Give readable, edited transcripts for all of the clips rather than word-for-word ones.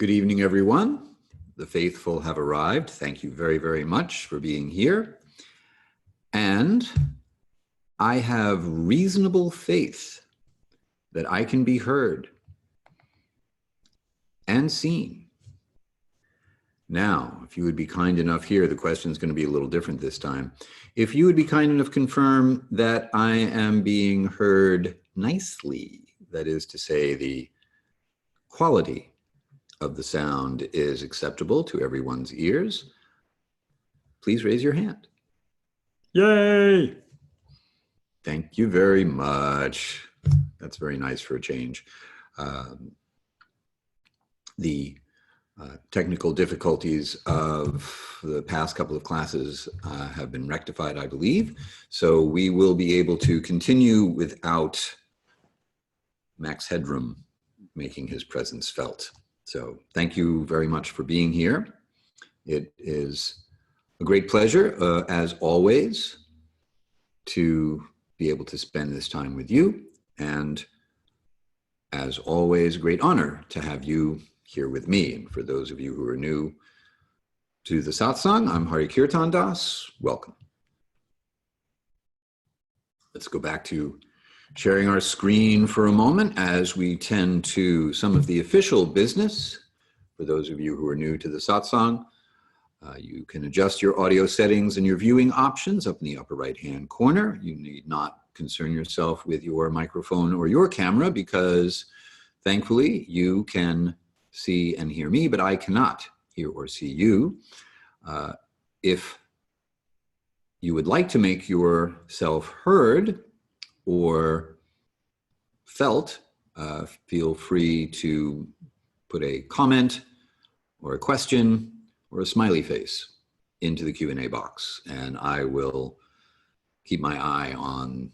Good evening, everyone. The faithful have arrived. Thank you very, very much for being here. And I have reasonable faith that I can be heard and seen. Now, if you would be kind enough here, the question is going to be a little different this time. If you would be kind enough to confirm that I am being heard nicely, that is to say, the quality of the sound is acceptable to everyone's ears, please raise your hand. Yay! Thank you very much. That's very nice for a change. The technical difficulties of the past couple of classes have been rectified, I believe. So we will be able to continue without Max Headroom making his presence felt. So thank you very much for being here. It is a great pleasure, as always, to be able to spend this time with you. And as always, great honor to have you here with me. And for those of you who are new to the Satsang, I'm Hari-kirtana. Welcome. Let's go back to sharing our screen for a moment as we tend to some of the official business. For those of you who are new to the Satsang, you can adjust your audio settings and your viewing options up in the upper right-hand corner. You need not concern yourself with your microphone or your camera because thankfully you can see and hear me, but I cannot hear or see you. If you would like to make yourself heard or felt, feel free to put a comment or a question or a smiley face into the Q&A box, and I will keep my eye on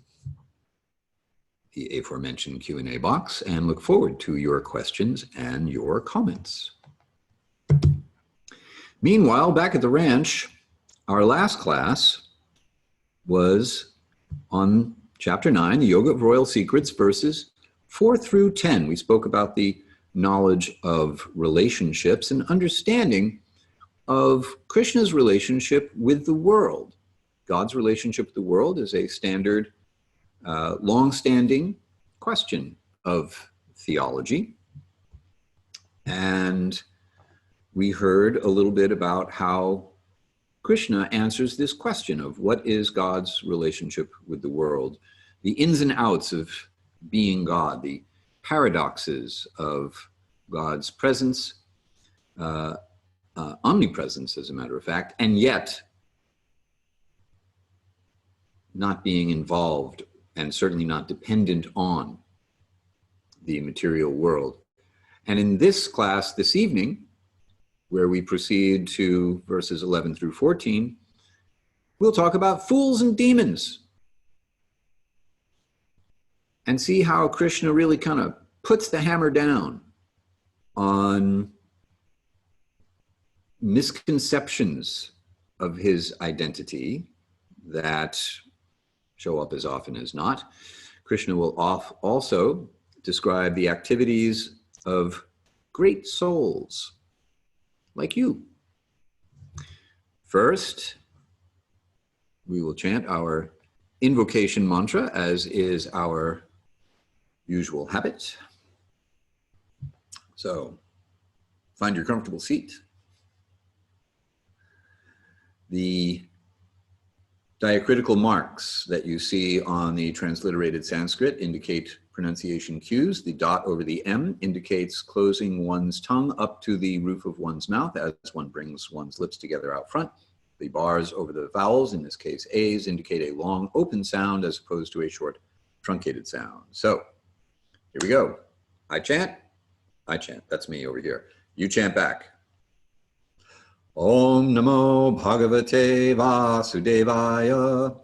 the aforementioned Q&A box and look forward to your questions and your comments. Meanwhile, back at the ranch, our last class was on Chapter 9, the Yoga of Royal Secrets, verses 4 through 10. We spoke about the knowledge of relationships and understanding of Krishna's relationship with the world. God's relationship with the world is a standard, long-standing question of theology. And we heard a little bit about how Krishna answers this question of what is God's relationship with the world, the ins and outs of being God, the paradoxes of God's presence, omnipresence, as a matter of fact, and yet not being involved and certainly not dependent on the material world. And in this class this evening, where we proceed to verses 11 through 14, we'll talk about fools and demons and see how Krishna really kind of puts the hammer down on misconceptions of his identity that show up as often as not. Krishna will also describe the activities of great souls like you. First, we will chant our invocation mantra, as is our usual habit. So, find your comfortable seat. The diacritical marks that you see on the transliterated Sanskrit indicate pronunciation cues. The dot over the M indicates closing one's tongue up to the roof of one's mouth as one brings one's lips together out front. The bars over the vowels, in this case A's, indicate a long open sound as opposed to a short truncated sound. So here we go. I chant. That's me over here. You chant back. Om Namo Bhagavate Vasudevaya.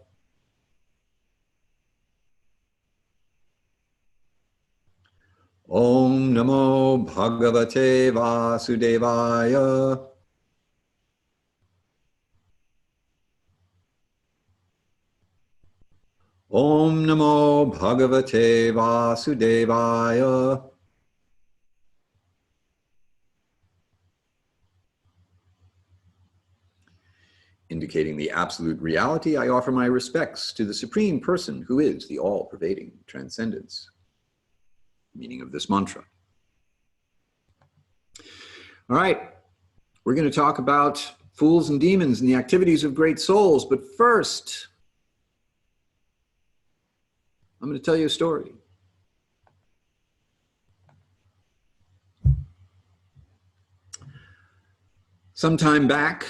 Om Namo Bhagavate Vasudevaya. Om Namo Bhagavate Vasudevaya. indicating the absolute reality, I offer my respects to the Supreme Person who is the all-pervading transcendence. Meaning of this mantra. All right, we're going to talk about fools and demons and the activities of great souls, but first, I'm going to tell you a story. Some time back,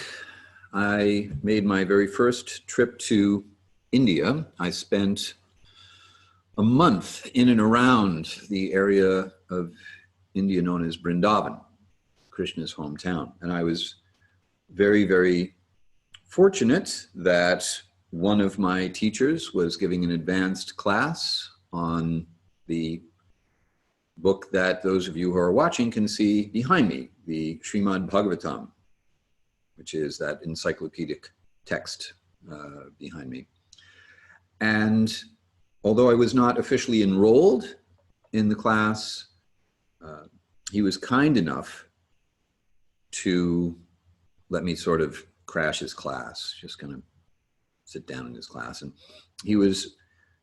I made my very first trip to India. I spent a month in and around the area of India known as Vrindavan, Krishna's hometown. And I was very, very fortunate that one of my teachers was giving an advanced class on the book that those of you who are watching can see behind me, the Srimad Bhagavatam, which is that encyclopedic text behind me. And although I was not officially enrolled in the class, he was kind enough to let me sort of crash his class, just kind of sit down in his class. And he was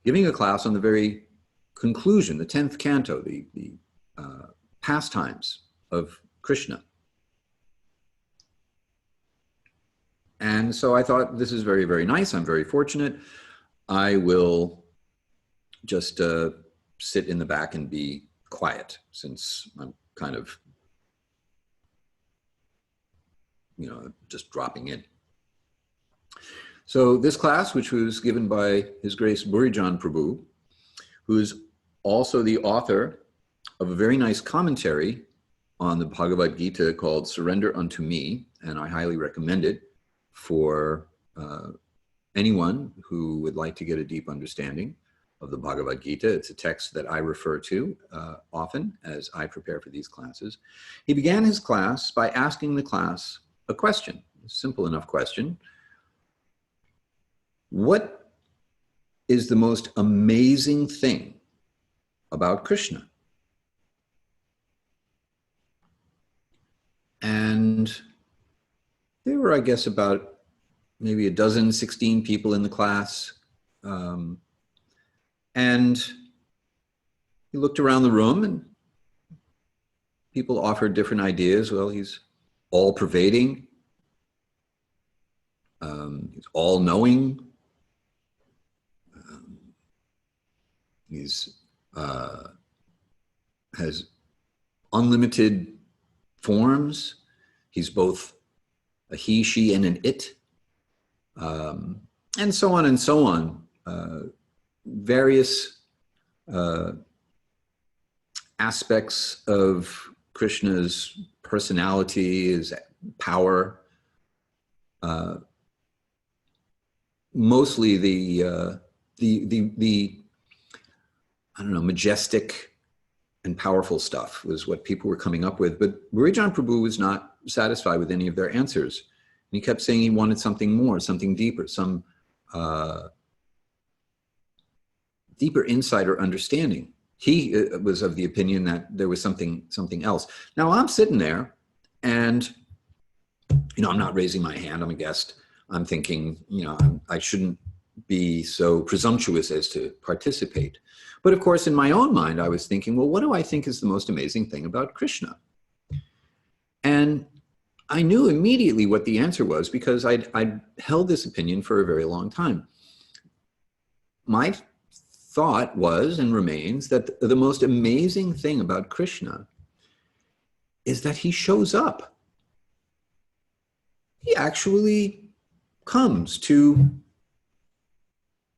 giving a class on the very conclusion, the 10th canto, the pastimes of Krishna. And so I thought, this is very, very nice. I'm very fortunate. I will just sit in the back and be quiet, since I'm kind of, just dropping in. So this class, which was given by His Grace Burijan Prabhu, who is also the author of a very nice commentary on the Bhagavad Gita called Surrender Unto Me, and I highly recommend it for anyone who would like to get a deep understanding of the Bhagavad Gita. It's a text that I refer to often as I prepare for these classes. He began his class by asking the class a question, a simple enough question. What is the most amazing thing about Krishna? And there were, I guess, about maybe a dozen, 16 people in the class. And he looked around the room and people offered different ideas. Well, he's all-pervading. He's all-knowing. He's has unlimited forms. He's both a he, she, and an it, and so on and so on. Various aspects of Krishna's personality, his power, mostly the I don't know, majestic and powerful stuff was what people were coming up with. But Burijan Prabhu was not satisfied with any of their answers. And he kept saying he wanted something more, something deeper, some deeper insight or understanding. He was of the opinion that there was something else. Now I'm sitting there and, I'm not raising my hand, I'm a guest. I'm thinking, I shouldn't be so presumptuous as to participate. But of course, in my own mind, I was thinking, well, what do I think is the most amazing thing about Krishna? And I knew immediately what the answer was because I'd held this opinion for a very long time. My thought was and remains that the most amazing thing about Krishna is that he shows up. He actually comes to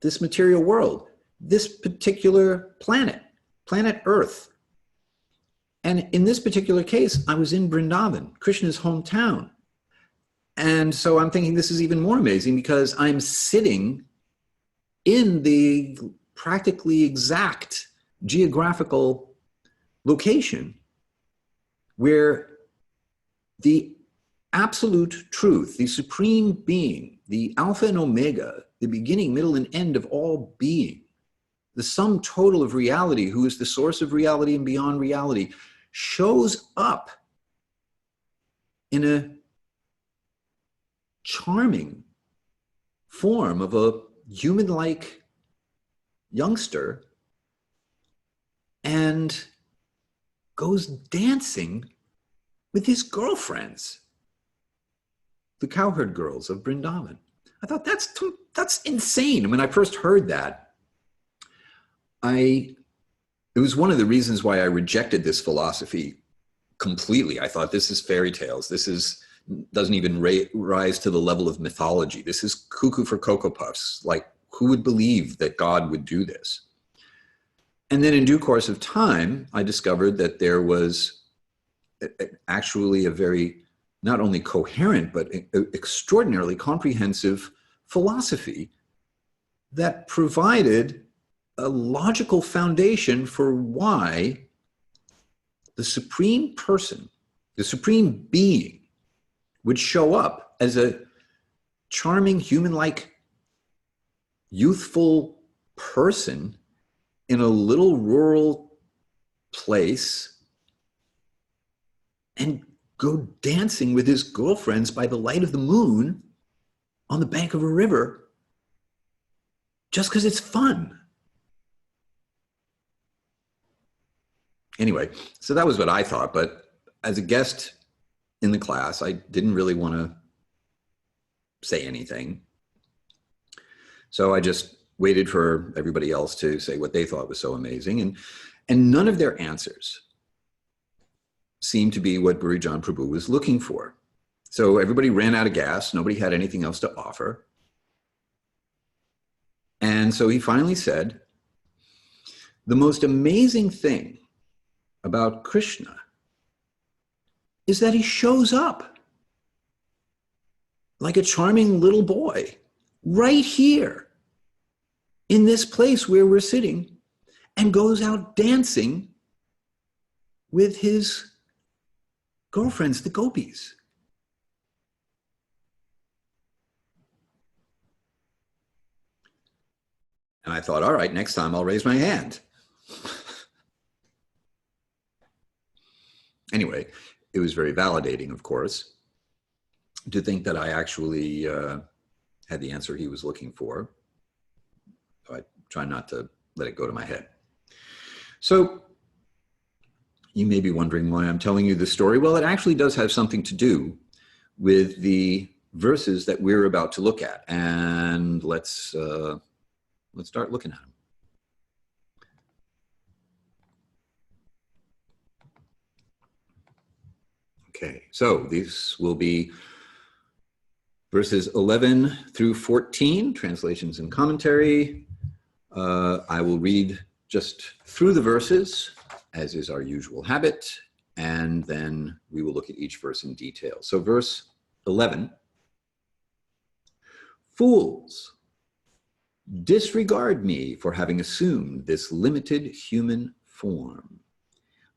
this material world, this particular planet Earth. And in this particular case, I was in Vrindavan, Krishna's hometown. And so I'm thinking this is even more amazing because I'm sitting in the practically exact geographical location where the absolute truth, the supreme being, the Alpha and Omega, the beginning, middle, and end of all being, the sum total of reality, who is the source of reality and beyond reality, shows up in a charming, form of a human-like youngster and goes dancing with his girlfriends, the cowherd girls of Vrindavan. I thought that's insane. When I first heard that, it was one of the reasons why I rejected this philosophy completely. I thought, this is fairy tales. Doesn't even rise to the level of mythology. This is cuckoo for Cocoa Puffs. Like, who would believe that God would do this? And then in due course of time, I discovered that there was actually a very, not only coherent, but extraordinarily comprehensive philosophy that provided a logical foundation for why the supreme person, the supreme being, would show up as a charming, human-like, youthful person in a little rural place and go dancing with his girlfriends by the light of the moon on the bank of a river just because it's fun. Anyway, so that was what I thought. But as a guest in the class, I didn't really want to say anything. So I just waited for everybody else to say what they thought was so amazing. And none of their answers seemed to be what Burijan Prabhu was looking for. So everybody ran out of gas. Nobody had anything else to offer. And so he finally said, the most amazing thing about Krishna is that he shows up like a charming little boy right here in this place where we're sitting and goes out dancing with his girlfriends, the gopis. And I thought, all right, next time I'll raise my hand. Anyway, it was very validating, of course, to think that I actually had the answer he was looking for. So I try not to let it go to my head. So you may be wondering why I'm telling you this story. Well, it actually does have something to do with the verses that we're about to look at. And let's start looking at them. Okay, so these will be verses 11 through 14, translations and commentary. I will read just through the verses, as is our usual habit, and then we will look at each verse in detail. So verse 11, fools, disregard me for having assumed this limited human form.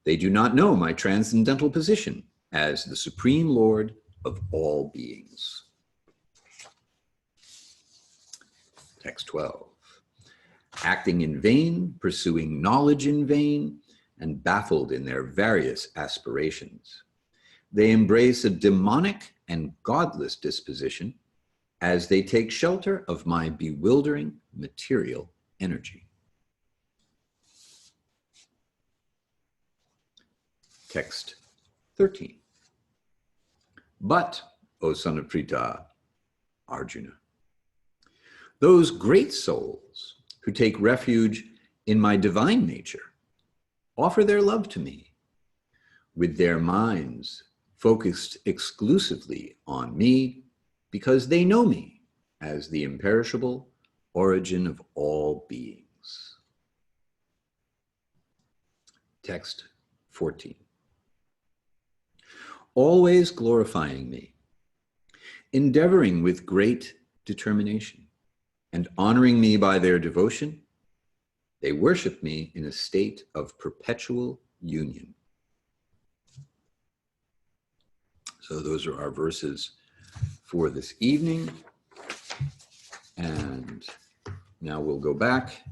They do not know my transcendental position as the Supreme Lord of all beings. Text 12. Acting in vain, pursuing knowledge in vain, and baffled in their various aspirations, they embrace a demonic and godless disposition as they take shelter of my bewildering material energy. Text 13. But, O son of Pritha, Arjuna, those great souls who take refuge in my divine nature offer their love to me, with their minds focused exclusively on me, because they know me as the imperishable origin of all beings. Text 14. Always glorifying me, endeavoring with great determination, and honoring me by their devotion, they worship me in a state of perpetual union. So those are our verses for this evening. And now we'll go back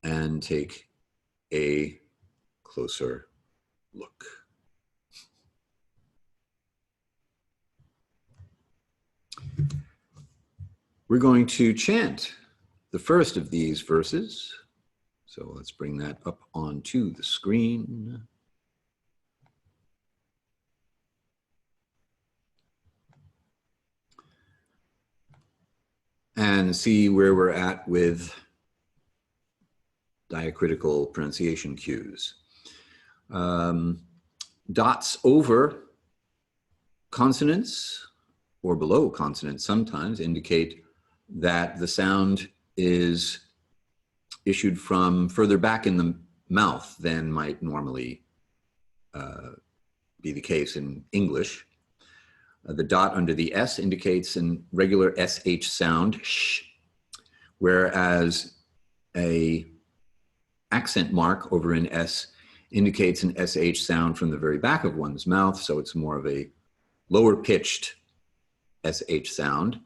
and take a closer look. We're going to chant the first of these verses. So let's bring that up onto the screen. And see where we're at with diacritical pronunciation cues. Dots over consonants or below consonants sometimes indicate that the sound is issued from further back in the mouth than might normally be the case in English. The dot under the S indicates a regular SH sound, sh, whereas a accent mark over an S indicates an SH sound from the very back of one's mouth, so it's more of a lower pitched SH sound.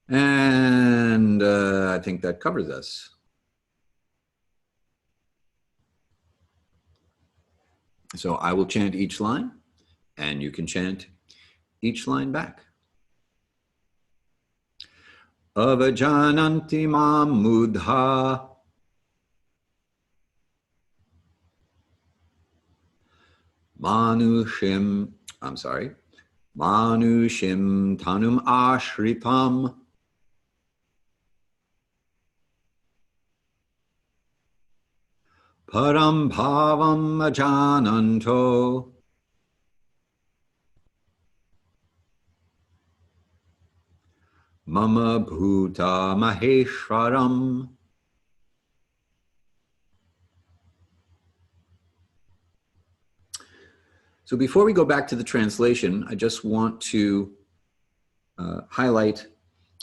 And I think that covers us. So I will chant each line, and you can chant each line back. Avajananti mam mudha manushim tanum ashritam param bhavam ajananto mama bhuta maheshwaram. So before we go back to the translation, I just want to highlight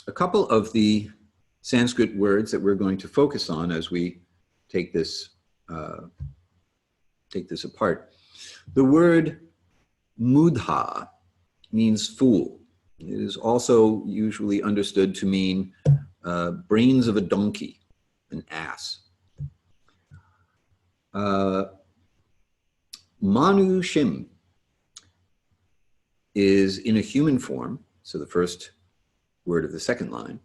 a couple of the Sanskrit words that we're going to focus on as we take this apart. The word mudha means fool. It is also usually understood to mean brains of a donkey, an ass. Manushim is in a human form, so the first word of the second line.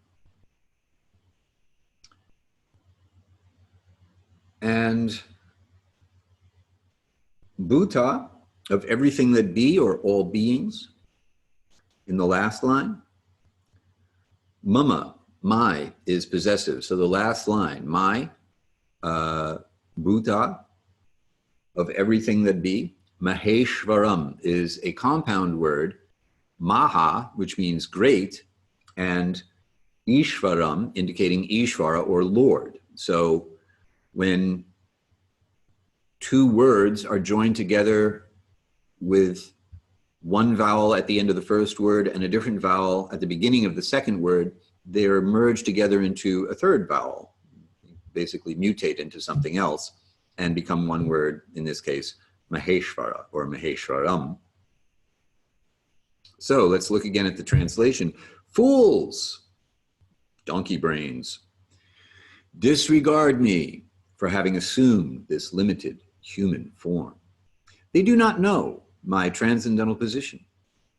And bhuta, of everything that be or all beings, in the last line. Mama, my, is possessive. So the last line, my, bhuta, of everything that be. Maheshwaram is a compound word, maha, which means great, and ishvaram, indicating Ishvara or Lord. So when two words are joined together with one vowel at the end of the first word and a different vowel at the beginning of the second word, they're merged together into a third vowel, basically mutate into something else and become one word, in this case, Maheshwara or Maheshwaram. So let's look again at the translation. Fools, donkey brains, disregard me for having assumed this limited human form. They do not know my transcendental position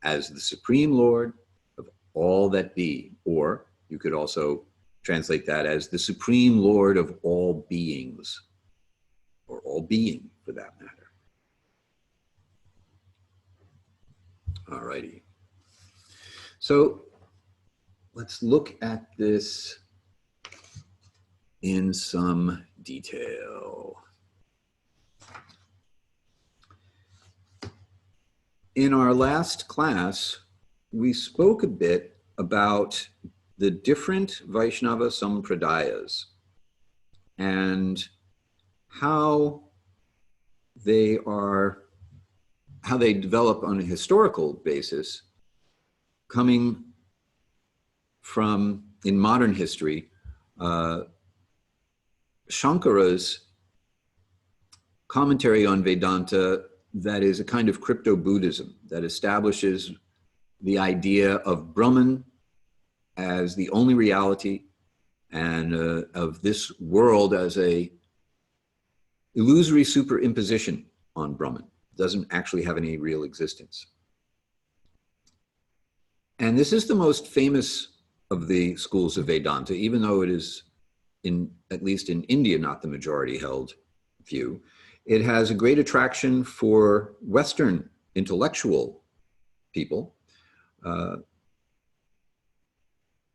as the Supreme Lord of all that be, or you could also translate that as the Supreme Lord of all beings, or all being for that matter. All righty. So let's look at this in some detail. In our last class, we spoke a bit about the different Vaishnava sampradayas and how they develop on a historical basis, coming from, in modern history, Shankara's commentary on Vedanta that is a kind of crypto-Buddhism that establishes the idea of Brahman as the only reality and of this world as a illusory superimposition on Brahman. It doesn't actually have any real existence. And this is the most famous of the schools of Vedanta, even though it is, at least in India, not the majority held view. It has a great attraction for Western intellectual people.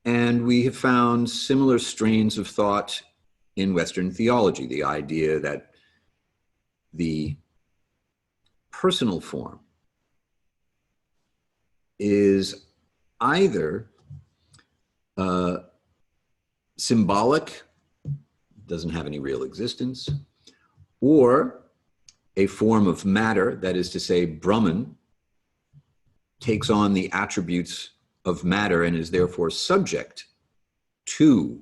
And we have found similar strains of thought in Western theology, the idea that the personal form is either symbolic, doesn't have any real existence, or a form of matter, that is to say, Brahman takes on the attributes of matter and is therefore subject to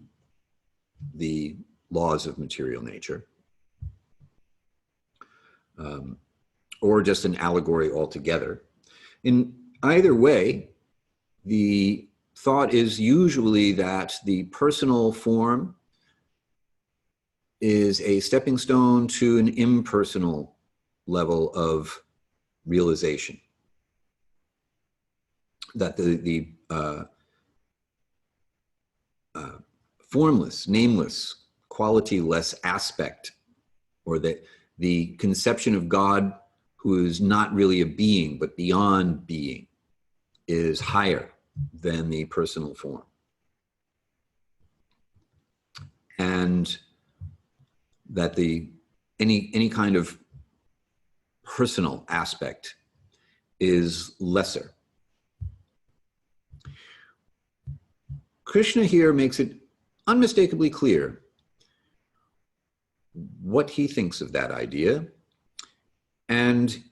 the laws of material nature, or just an allegory altogether. In either way, the thought is usually that the personal form is a stepping stone to an impersonal level of realization. That the formless, nameless, quality-less aspect, or the conception of God who is not really a being, but beyond being, is higher than the personal form. And that any kind of personal aspect is lesser. Krishna here makes it unmistakably clear what he thinks of that idea and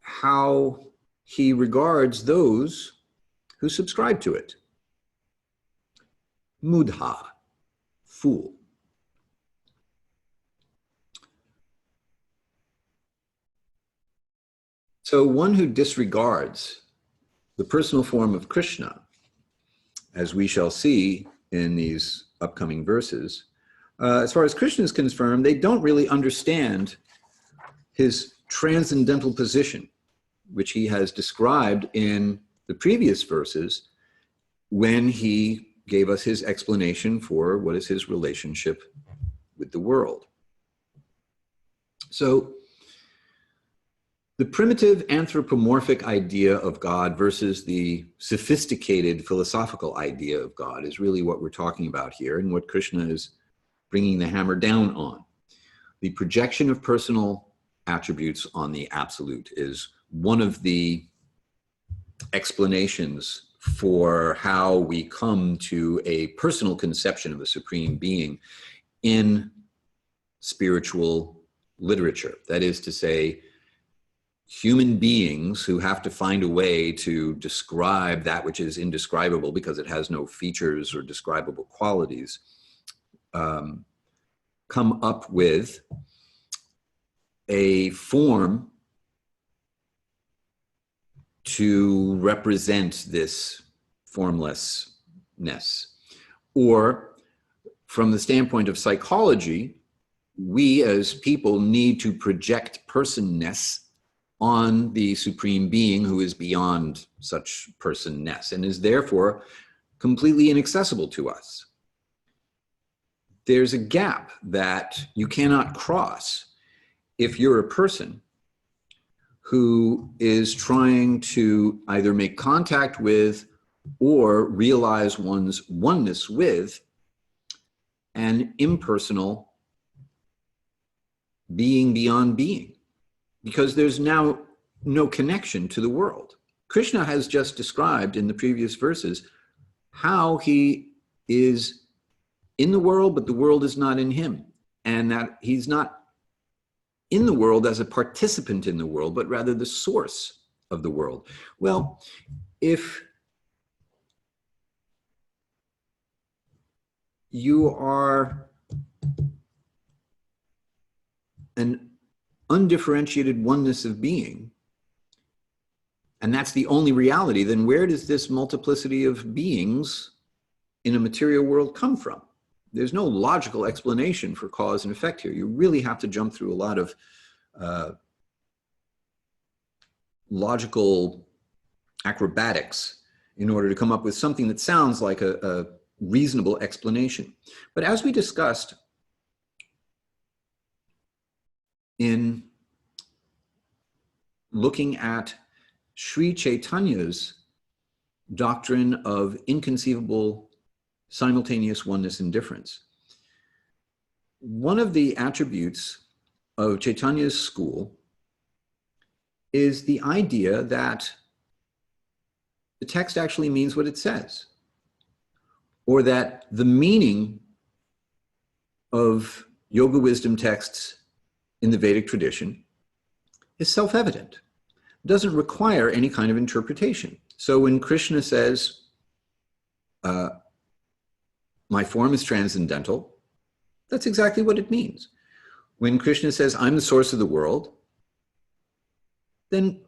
how he regards those who subscribe to it. Mudha, fool. So one who disregards the personal form of Krishna, as we shall see in these upcoming verses, as far as Krishna is concerned, they don't really understand his transcendental position, which he has described in the previous verses when he gave us his explanation for what is his relationship with the world. So the primitive anthropomorphic idea of God versus the sophisticated philosophical idea of God is really what we're talking about here, and what Krishna is bringing the hammer down on. The projection of personal attributes on the absolute is one of the explanations for how we come to a personal conception of a supreme being in spiritual literature. That is to say, human beings who have to find a way to describe that which is indescribable because it has no features or describable qualities, come up with a form to represent this formlessness. Or from the standpoint of psychology, we as people need to project personness on the supreme being who is beyond such personness and is therefore completely inaccessible to us. There's a gap that you cannot cross if you're a person who is trying to either make contact with or realize one's oneness with an impersonal being beyond being, because there's now no connection to the world. Krishna has just described in the previous verses how he is in the world, but the world is not in him, and that he's not in the world as a participant in the world, but rather the source of the world. Well, if you are an undifferentiated oneness of being, and that's the only reality, then where does this multiplicity of beings in a material world come from? There's no logical explanation for cause and effect here. You really have to jump through a lot of logical acrobatics in order to come up with something that sounds like a reasonable explanation. But as we discussed in looking at Sri Chaitanya's doctrine of inconceivable simultaneous oneness and difference, one of the attributes of Chaitanya's school is the idea that the text actually means what it says, or that the meaning of yoga wisdom texts in the Vedic tradition is self-evident. It doesn't require any kind of interpretation. So when Krishna says, my form is transcendental, that's exactly what it means. When Krishna says, I'm the source of the world, then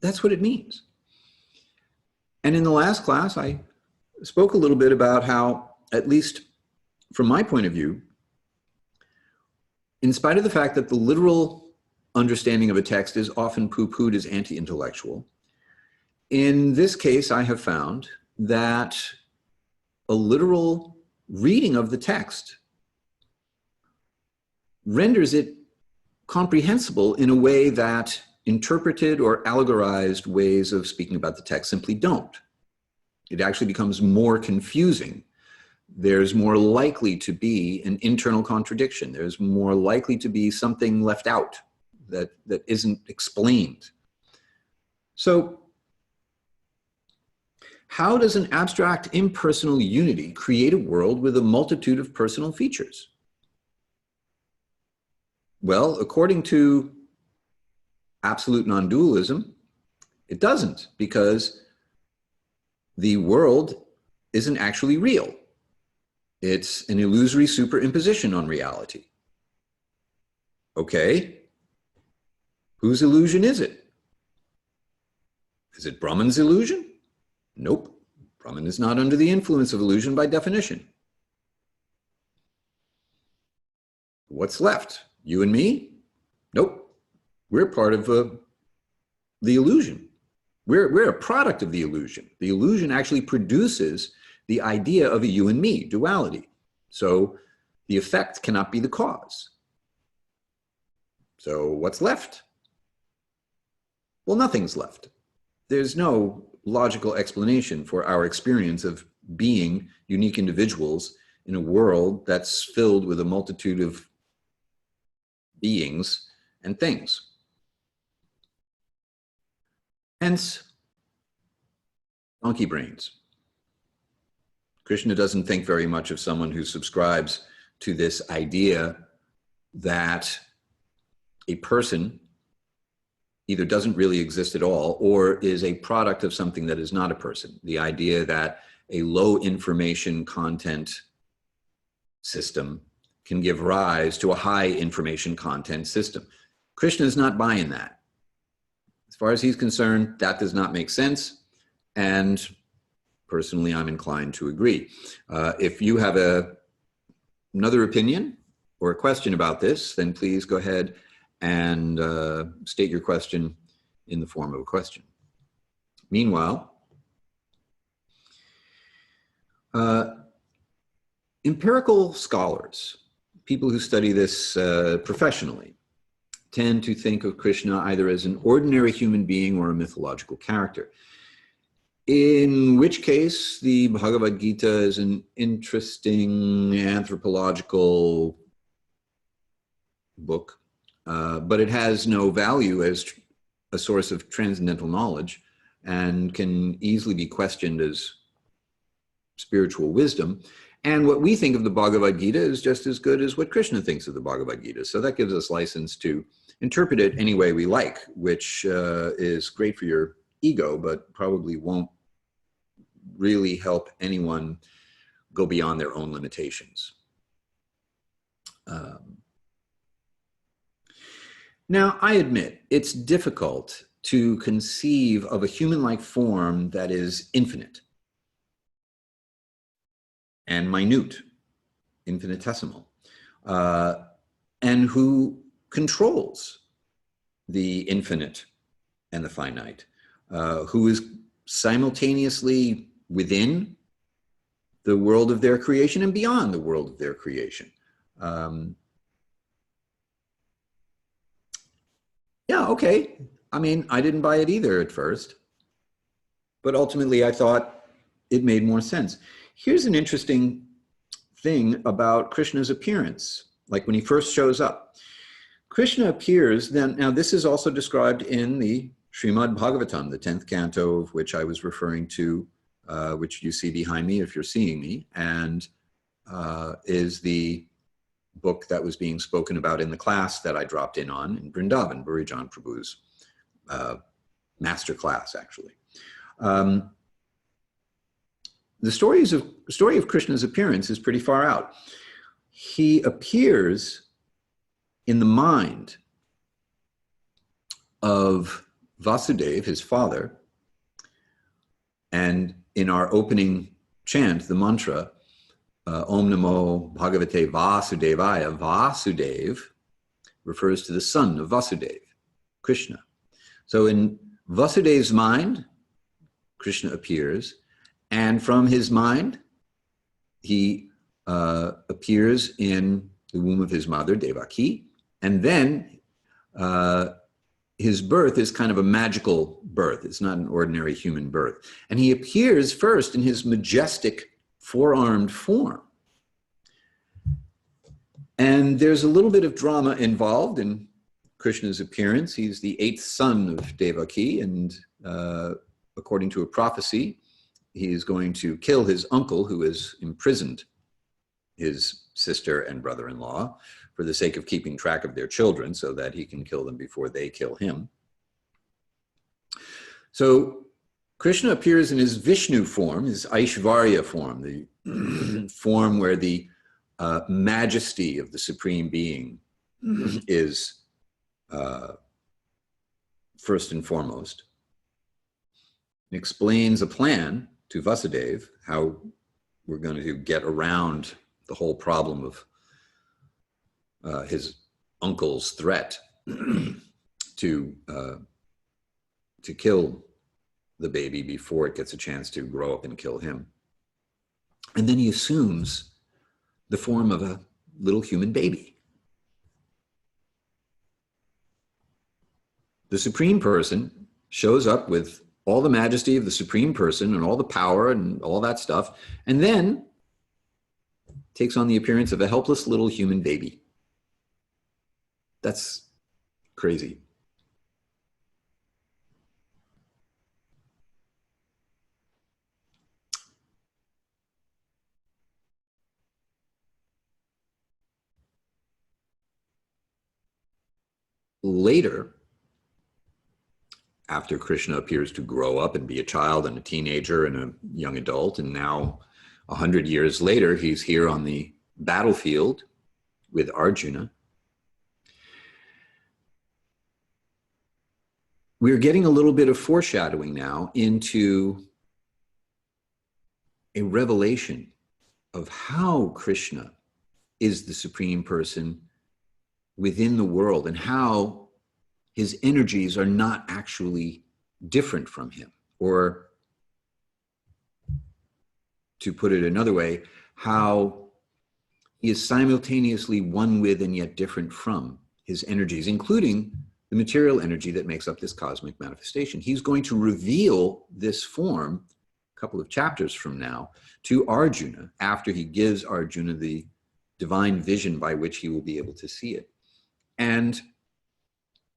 that's what it means. And in the last class, I spoke a little bit about how, at least from my point of view, in spite of the fact that the literal understanding of a text is often poo-pooed as anti-intellectual, in this case, I have found that a literal reading of the text renders it comprehensible in a way that interpreted or allegorized ways of speaking about the text simply don't. It actually becomes more confusing. There's more likely to be an internal contradiction. There's more likely to be something left out that isn't explained. So, how does an abstract impersonal unity create a world with a multitude of personal features? Well, according to absolute non-dualism, it doesn't, because the world isn't actually real. It's an illusory superimposition on reality. Okay, whose illusion is it? Is it Brahman's illusion? Nope. Brahman is not under the influence of illusion by definition. What's left? You and me? Nope. We're part of the illusion. We're a product of the illusion. The illusion actually produces the idea of a you and me, duality. So the effect cannot be the cause. So what's left? Well, nothing's left. There's no logical explanation for our experience of being unique individuals in a world that's filled with a multitude of beings and things. Hence, donkey brains. Krishna doesn't think very much of someone who subscribes to this idea that a person either doesn't really exist at all or is a product of something that is not a person. The idea that a low information content system can give rise to a high information content system. Krishna is not buying that. As far as he's concerned, that does not make sense. And personally, I'm inclined to agree. If you have another opinion or a question about this, then please go ahead and state your question in the form of a question. Meanwhile, empirical scholars, people who study this professionally, tend to think of Krishna either as an ordinary human being or a mythological character. In which case, the Bhagavad Gita is an interesting anthropological book, but it has no value as a source of transcendental knowledge and can easily be questioned as spiritual wisdom. And what we think of the Bhagavad Gita is just as good as what Krishna thinks of the Bhagavad Gita. So that gives us license to interpret it any way we like, which is great for your ego, but probably won't really help anyone go beyond their own limitations. Now, I admit it's difficult to conceive of a human-like form that is infinite and minute, infinitesimal, and who controls the infinite and the finite, who is simultaneously within the world of their creation and beyond the world of their creation. Yeah, okay. I mean, I didn't buy it either at first, but ultimately I thought it made more sense. Here's an interesting thing about Krishna's appearance, like when he first shows up. Krishna appears then, now this is also described in the Srimad Bhagavatam, the 10th canto of which I was referring to, which you see behind me if you're seeing me, and is the book that was being spoken about in the class that I dropped in on in Vrindavan, Burijan Prabhu's master class, actually. The story of Krishna's appearance is pretty far out. He appears in the mind of Vasudeva, his father, and in our opening chant, the mantra, Om Namo Bhagavate Vasudevaya, Vasudeva refers to the son of Vasudeva, Krishna. So in Vasudeva's mind, Krishna appears, and from his mind, he appears in the womb of his mother, Devaki, and then his birth is kind of a magical birth. It's not an ordinary human birth. And he appears first in his majestic four-armed form. And there's a little bit of drama involved in Krishna's appearance. He's the 8th son of Devaki, and according to a prophecy, he is going to kill his uncle who has imprisoned his sister and brother-in-law for the sake of keeping track of their children so that he can kill them before they kill him. So Krishna appears in his Vishnu form, his Aishvarya form, the form where the majesty of the Supreme Being is first and foremost. It explains a plan to Vasudeva how we're going to get around the whole problem of his uncle's threat to kill the baby before it gets a chance to grow up and kill him. And then he assumes the form of a little human baby. The Supreme Person shows up with all the majesty of the Supreme Person and all the power and all that stuff, and then takes on the appearance of a helpless little human baby. That's crazy. Later, after Krishna appears to grow up and be a child and a teenager and a young adult, and now 100 years later, he's here on the battlefield with Arjuna. We're getting a little bit of foreshadowing now into a revelation of how Krishna is the Supreme Person within the world and how his energies are not actually different from him. Or to put it another way, how he is simultaneously one with and yet different from his energies, including the material energy that makes up this cosmic manifestation. He's going to reveal this form a couple of chapters from now to Arjuna after he gives Arjuna the divine vision by which he will be able to see it. And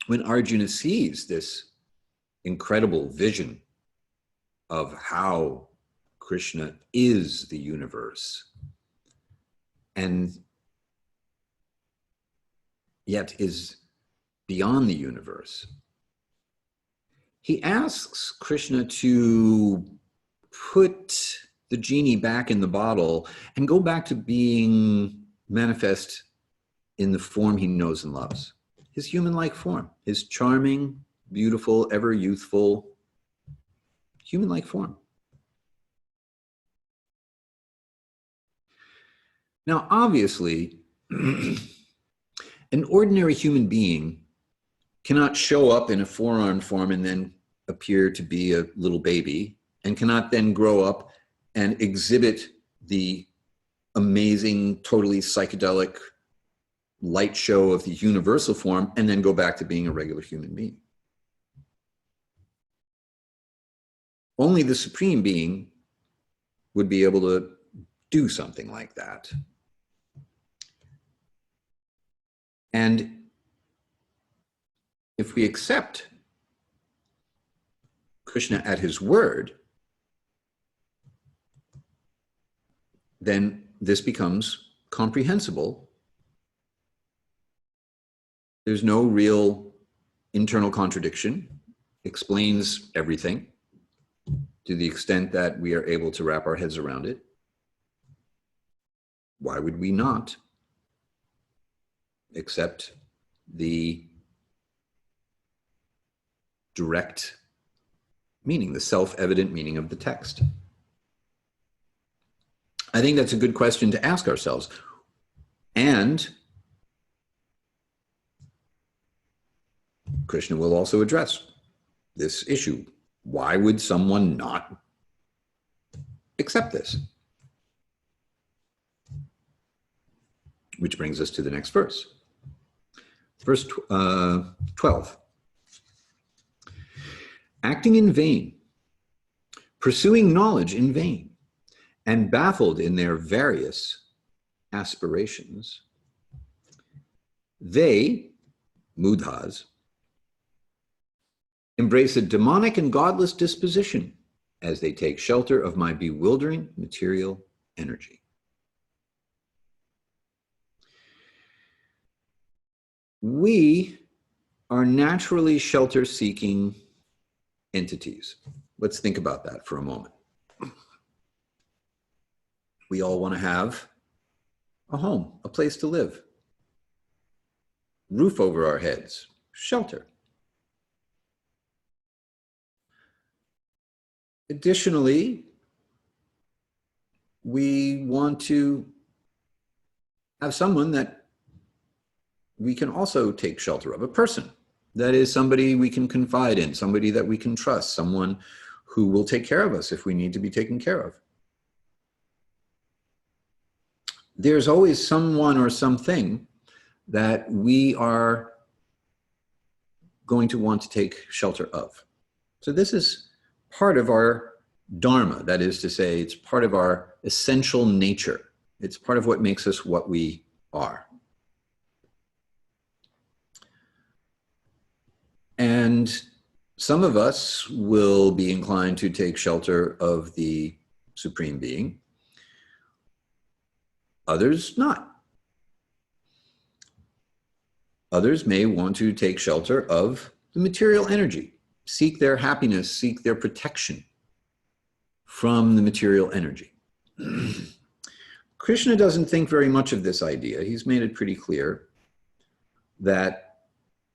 when Arjuna sees this incredible vision of how Krishna is the universe and yet is beyond the universe, he asks Krishna to put the genie back in the bottle and go back to being manifest in the form he knows and loves, his human-like form, his charming, beautiful, ever youthful, human-like form. Now, obviously, an ordinary human being cannot show up in a four-armed form and then appear to be a little baby and cannot then grow up and exhibit the amazing, totally psychedelic light show of the universal form and then go back to being a regular human being. Only the Supreme Being would be able to do something like that. And if we accept Krishna at his word, then this becomes comprehensible. There's no real internal contradiction, explains everything to the extent that we are able to wrap our heads around it. Why would we not accept the direct meaning, the self-evident meaning of the text? I think that's a good question to ask ourselves. And Krishna will also address this issue. Why would someone not accept this? Which brings us to the next verse. Verse 12. Acting in vain, pursuing knowledge in vain, and baffled in their various aspirations, they, mudhas, embrace a demonic and godless disposition as they take shelter of my bewildering material energy. We are naturally shelter-seeking entities. Let's think about that for a moment. We all want to have a home, a place to live, roof over our heads, shelter. Additionally, we want to have someone that we can also take shelter of, a person. That is somebody we can confide in, somebody that we can trust, someone who will take care of us if we need to be taken care of. There's always someone or something that we are going to want to take shelter of. So this is part of our dharma. That is to say, it's part of our essential nature. It's part of what makes us what we are. And some of us will be inclined to take shelter of the Supreme Being, others not. Others may want to take shelter of the material energy, seek their happiness, seek their protection from the material energy. Krishna doesn't think very much of this idea. He's made it pretty clear that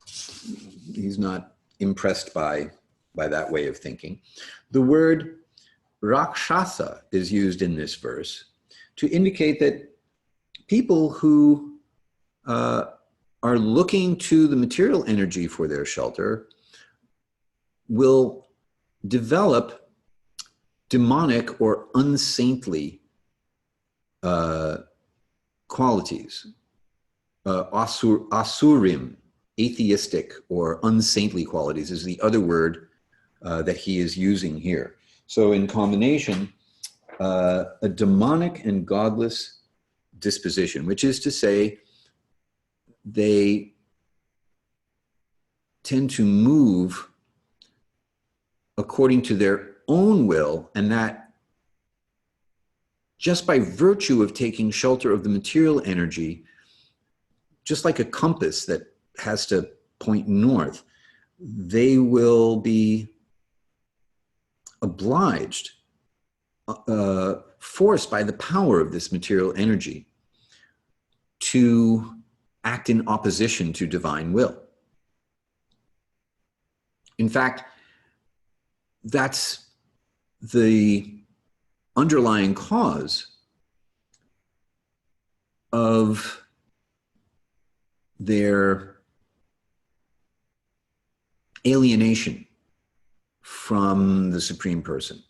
he's not impressed by that way of thinking. The word rakshasa is used in this verse to indicate that people who are looking to the material energy for their shelter will develop demonic or unsaintly qualities, asurim, atheistic or unsaintly qualities is the other word that he is using here. So in combination, a demonic and godless disposition, which is to say, they tend to move according to their own will, and that just by virtue of taking shelter of the material energy, just like a compass that has to point north, they will be obliged, forced by the power of this material energy to act in opposition to divine will. In fact, that's the underlying cause of their alienation from the Supreme Person.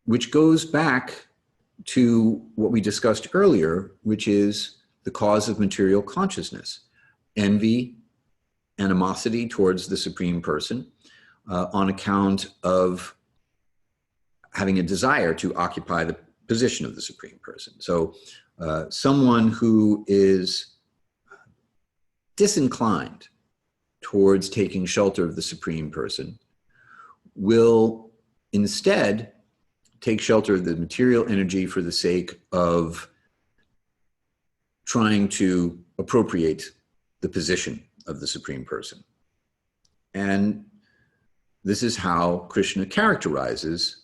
which goes back to what we discussed earlier, which is the cause of material consciousness: envy, animosity towards the Supreme Person, on account of having a desire to occupy the position of the Supreme Person. So someone who is disinclined towards taking shelter of the Supreme Person will instead take shelter of the material energy for the sake of trying to appropriate the position of the Supreme Person. And this is how Krishna characterizes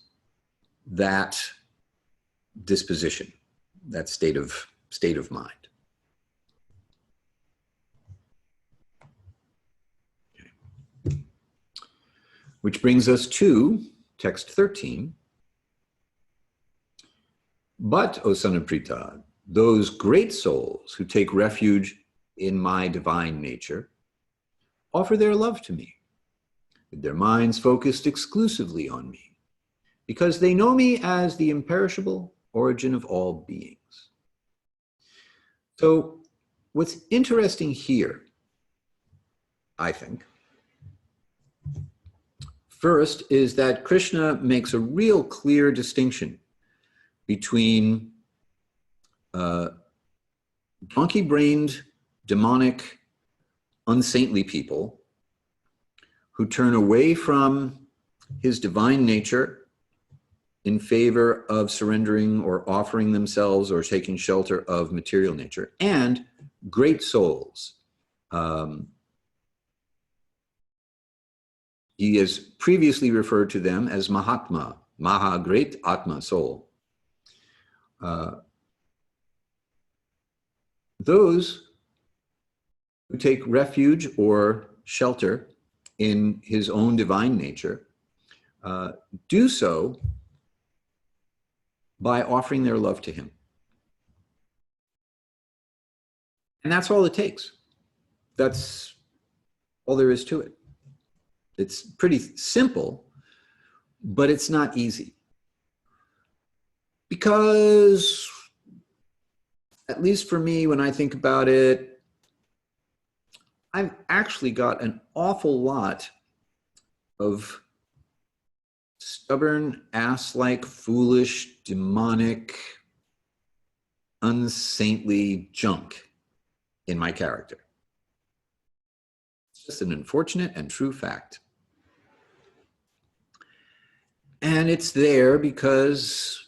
that disposition, that state of mind. Okay. Which brings us to text 13. But, O son of Pritha, those great souls who take refuge in my divine nature offer their love to me, with their minds focused exclusively on me, because they know me as the imperishable origin of all beings. So what's interesting here, I think, first is that Krishna makes a real clear distinction between donkey-brained, demonic, unsaintly people who turn away from his divine nature in favor of surrendering or offering themselves or taking shelter of material nature, and great souls. He has previously referred to them as Mahatma, Maha, great Atma, soul. Those who take refuge or shelter in his own divine nature do so by offering their love to him. And that's all it takes. That's all there is to it. It's pretty simple, but it's not easy. Because, at least for me, when I think about it, I've actually got an awful lot of stubborn, ass-like, foolish, demonic, unsaintly junk in my character. It's just an unfortunate and true fact. And it's there because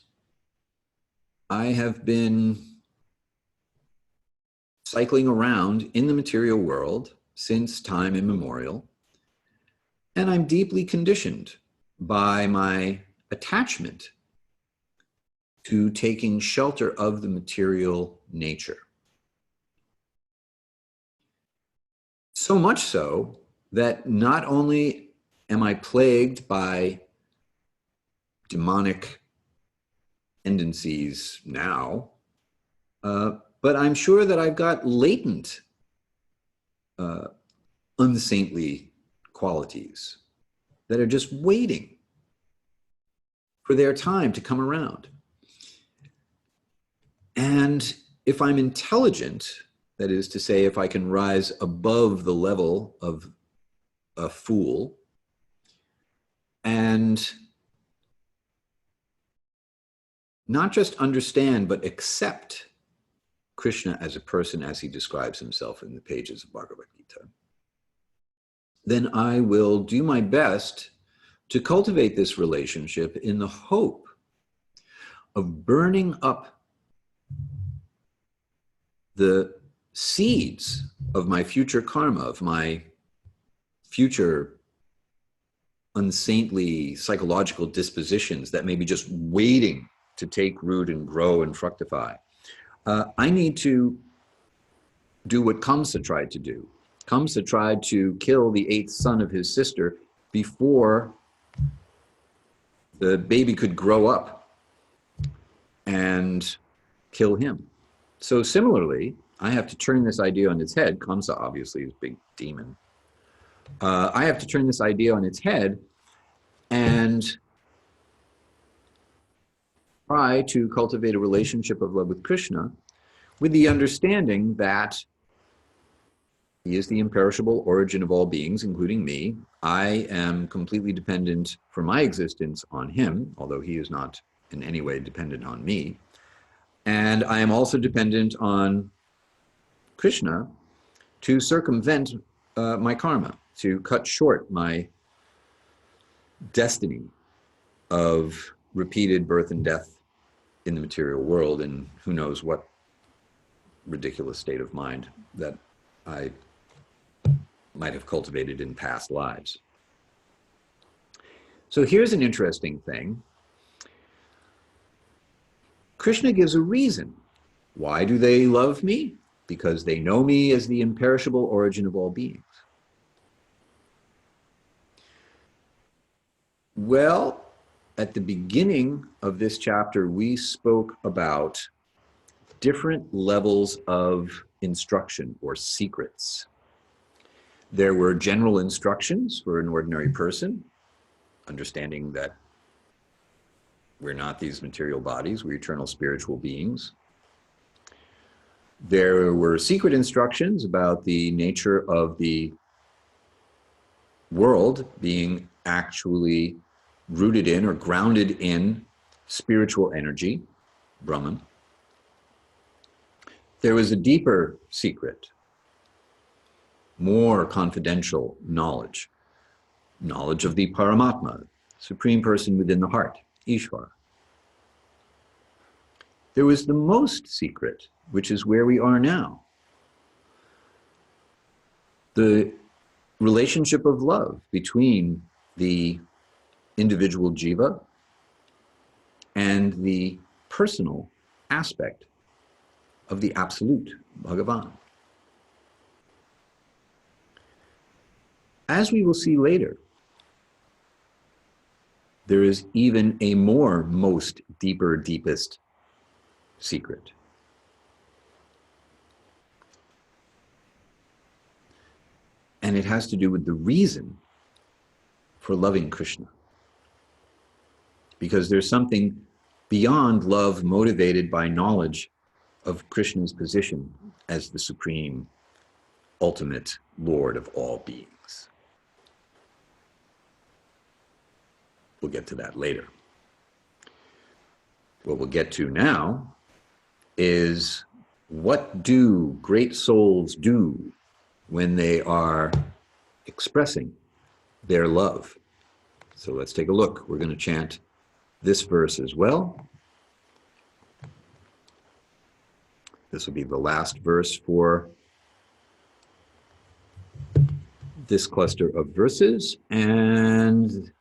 I have been cycling around in the material world since time immemorial, and I'm deeply conditioned by my attachment to taking shelter of the material nature. So much so that not only am I plagued by demonic tendencies now, but I'm sure that I've got latent unsaintly qualities that are just waiting for their time to come around. And if I'm intelligent, that is to say, if I can rise above the level of a fool and not just understand, but accept Krishna as a person as he describes himself in the pages of Bhagavad Gita, then I will do my best to cultivate this relationship in the hope of burning up the seeds of my future karma, of my future unsaintly psychological dispositions that may be just waiting to take root and grow and fructify. I need to do what Kamsa tried to do. Kamsa tried to kill the 8th son of his sister before the baby could grow up and kill him. So similarly, I have to turn this idea on its head. Kamsa obviously is a big demon. I have to turn this idea on its head and try to cultivate a relationship of love with Krishna with the understanding that he is the imperishable origin of all beings, including me. I am completely dependent for my existence on him, although he is not in any way dependent on me. And I am also dependent on Krishna to circumvent my karma, to cut short my destiny of repeated birth and death in the material world, and who knows what ridiculous state of mind that I might have cultivated in past lives. So here's an interesting thing. Krishna gives a reason. Why do they love me? Because they know me as the imperishable origin of all beings. Well, at the beginning of this chapter, we spoke about different levels of instruction or secrets. There were general instructions for an ordinary person, understanding that we're not these material bodies, we're eternal spiritual beings. There were secret instructions about the nature of the world being actually rooted in or grounded in spiritual energy, Brahman. There was a deeper secret, more confidential knowledge of the Paramatma, Supreme Person within the heart, Ishvara. There was the most secret, which is where we are now. The relationship of love between the individual jiva and the personal aspect of the absolute, Bhagavan. As we will see later, there is even a more most deeper, deepest secret. And it has to do with the reason for loving Krishna. Because there's something beyond love motivated by knowledge of Krishna's position as the supreme, ultimate Lord of all beings. We'll get to that later. What we'll get to now is, what do great souls do when they are expressing their love? So let's take a look. We're going to chant this verse as well. This will be the last verse for this cluster of verses. And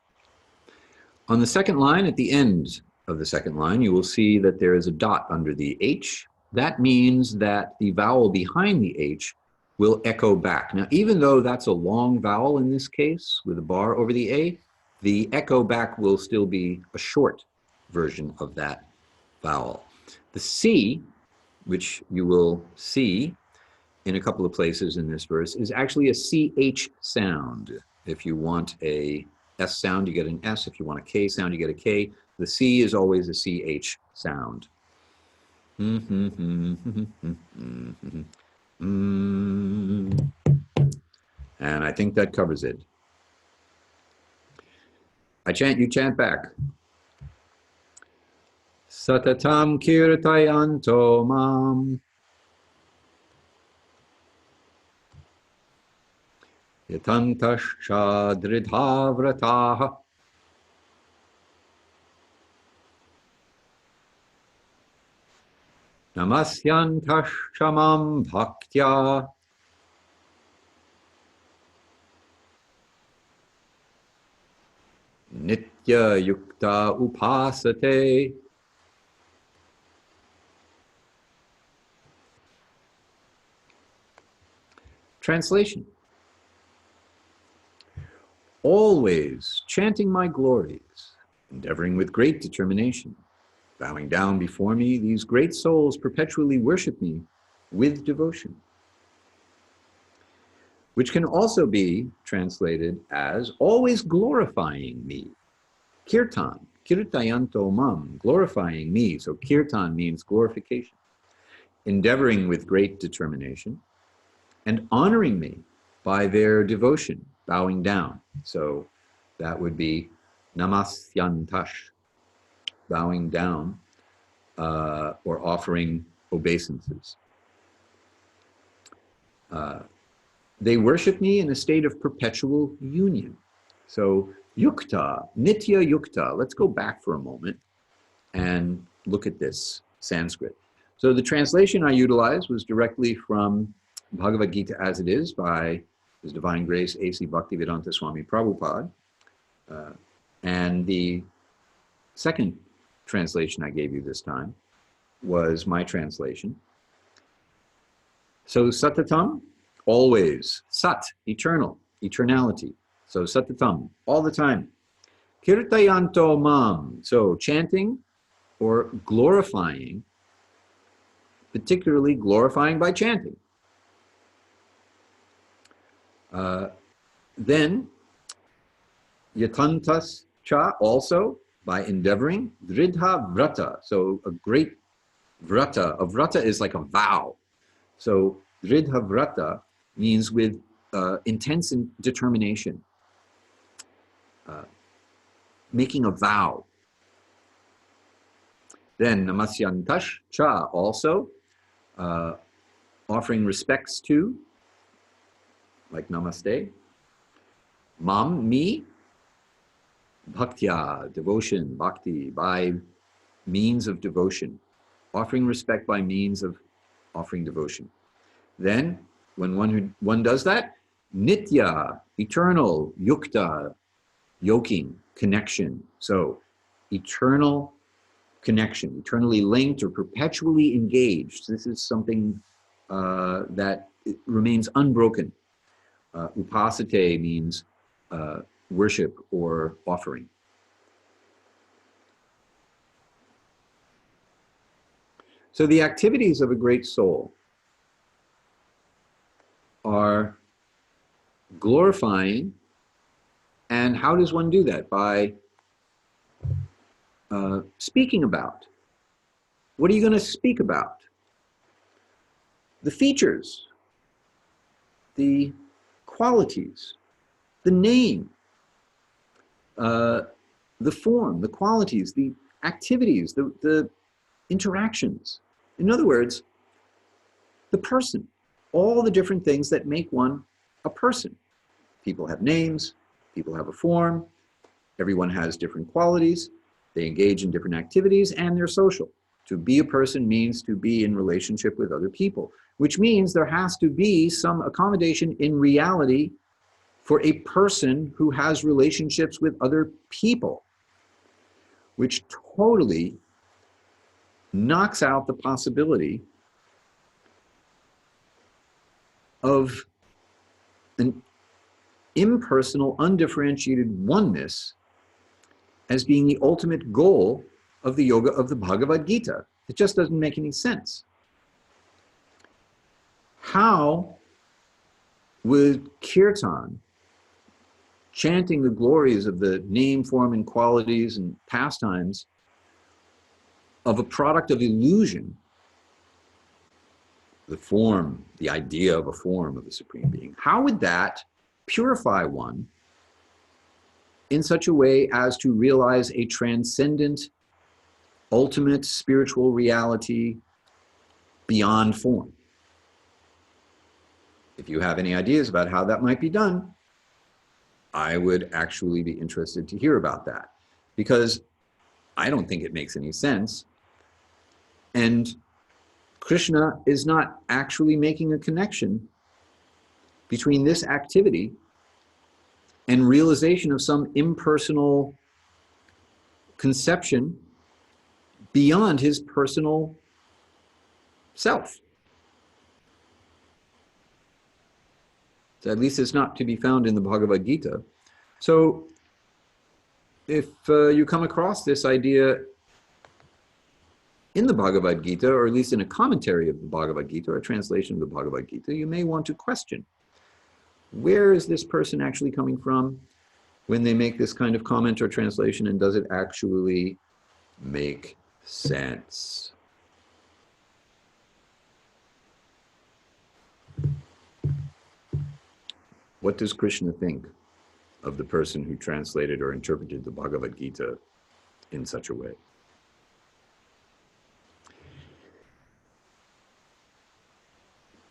on the second line, at the end of the second line, you will see that there is a dot under the H. That means that the vowel behind the H will echo back. Now, even though that's a long vowel in this case, with a bar over the A, the echo back will still be a short version of that vowel. The C, which you will see in a couple of places in this verse, is actually a CH sound. If you want a S sound, you get an S. If you want a K sound, you get a K. The C is always a CH sound. And I think that covers it. I chant, you chant back. Satatam kirtayanto mam yatantascha dridhavrataha namasyantascha mam bhaktya nitya yukta upasate. Translation. Always chanting my glories, endeavoring with great determination, bowing down before me, these great souls perpetually worship me with devotion. Which can also be translated as always glorifying me. Kirtan, Kirtayanto mam, glorifying me. So kirtan means glorification. Endeavoring with great determination, and honoring me by their devotion, bowing down. So that would be namasyantash, bowing down or offering obeisances. They worship me in a state of perpetual union. So yukta, nitya yukta. Let's go back for a moment and look at this Sanskrit. So the translation I utilized was directly from Bhagavad Gita as it is by His Divine Grace A.C. Bhaktivedanta Swami Prabhupada. And the second translation I gave you this time was my translation. So satatam, always. Sat, eternal, eternality. So satatam, all the time. Kirtayanto mam, so chanting or glorifying, particularly glorifying by chanting. Then, yatantas cha, also by endeavoring, dridha vrata, so a great vrata. A vrata is like a vow. So dridha vrata means with intense determination, making a vow. Then namasyantash cha, also offering respects to, like namaste. Mam, me. Bhaktya, devotion, bhakti, by means of devotion. Offering respect by means of offering devotion. Then, when one does that, nitya, eternal, yukta, yoking, connection. So, eternal connection, eternally linked or perpetually engaged. This is something that remains unbroken. Upasate means worship or offering. So the activities of a great soul are glorifying. And how does one do that? By speaking about. What are you going to speak about? The features, the qualities, the name, the form, the qualities, the activities, the interactions. In other words, the person, all the different things that make one a person. People have names, people have a form, everyone has different qualities, they engage in different activities, and they're social. To be a person means to be in relationship with other people, which means there has to be some accommodation in reality for a person who has relationships with other people, which totally knocks out the possibility of an impersonal, undifferentiated oneness as being the ultimate goal of the yoga of the Bhagavad Gita. It just doesn't make any sense. How would kirtan, chanting the glories of the name, form, and qualities and pastimes of a product of illusion, the form, the idea of a form of the Supreme Being, how would that purify one in such a way as to realize a transcendent, ultimate spiritual reality beyond form? If you have any ideas about how that might be done, I would actually be interested to hear about that, because I don't think it makes any sense. And Krishna is not actually making a connection between this activity and realization of some impersonal conception beyond his personal self. So at least it's not to be found in the Bhagavad Gita. So if you come across this idea in the Bhagavad Gita, or at least in a commentary of the Bhagavad Gita, or a translation of the Bhagavad Gita, you may want to question, where is this person actually coming from? when they make this kind of comment or translation, and does it actually make sense? What does Krishna think of the person who translated or interpreted the Bhagavad Gita in such a way?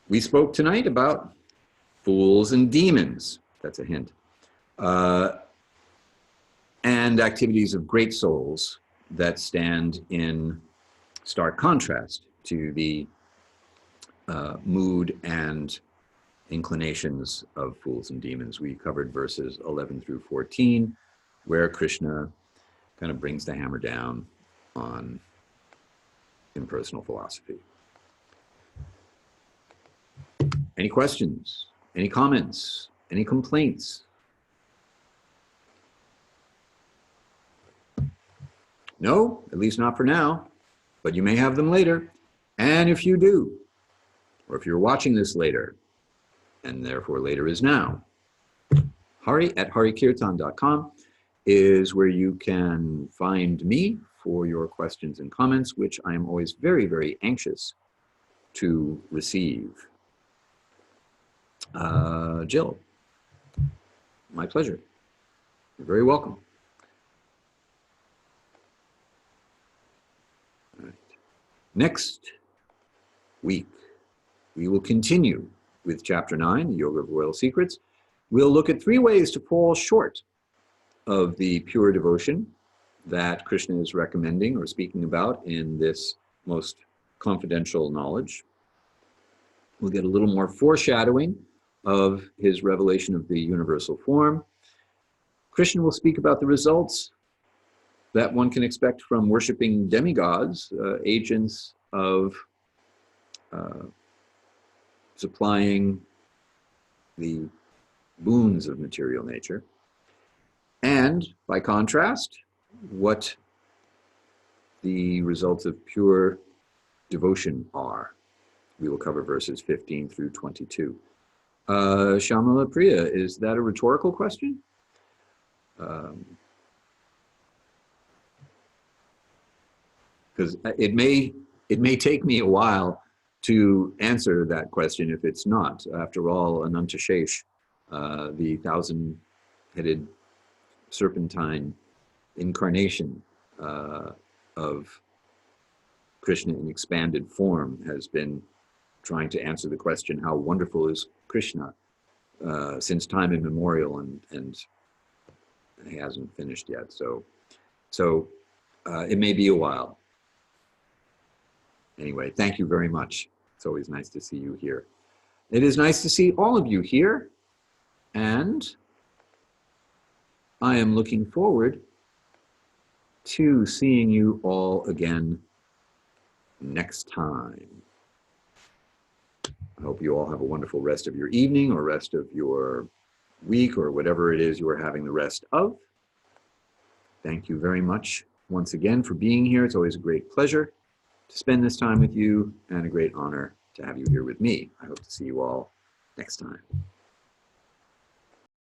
We spoke tonight about fools and demons. That's a hint. And activities of great souls that stand in stark contrast to the mood and inclinations of fools and demons. We covered verses 11 through 14, where Krishna kind of brings the hammer down on impersonal philosophy. Any questions? Any comments? Any complaints? No, at least not for now, but you may have them later. And if you do, or if you're watching this later, and therefore later is now, Hari at Hari-kirtana.com is where you can find me for your questions and comments, which I am always very, very anxious to receive. Jill, my pleasure. You're very welcome. All right. Next week, we will continue with Chapter 9, the Yoga of Royal Secrets. We'll look at 3 ways to fall short of the pure devotion that Krishna is recommending or speaking about in this most confidential knowledge. We'll get a little more foreshadowing of his revelation of the universal form. Krishna will speak about the results that one can expect from worshiping demigods, agents of supplying the boons of material nature. And by contrast, what the results of pure devotion are. We will cover verses 15 through 22. Shamala Priya, is that a rhetorical question? Because it may take me a while to answer that question if it's not. After all, Ananta Shesh, the 1,000-headed serpentine incarnation of Krishna in expanded form, has been trying to answer the question, how wonderful is Krishna, since time immemorial, and he hasn't finished yet. So it may be a while. Anyway, thank you very much. It's always nice to see you here. It is nice to see all of you here, and I am looking forward to seeing you all again next time. I hope you all have a wonderful rest of your evening or rest of your week or whatever it is you are having the rest of. Thank you very much once again for being here. It's always a great pleasure to spend this time with you and a great honor to have you here with me. I hope to see you all next time.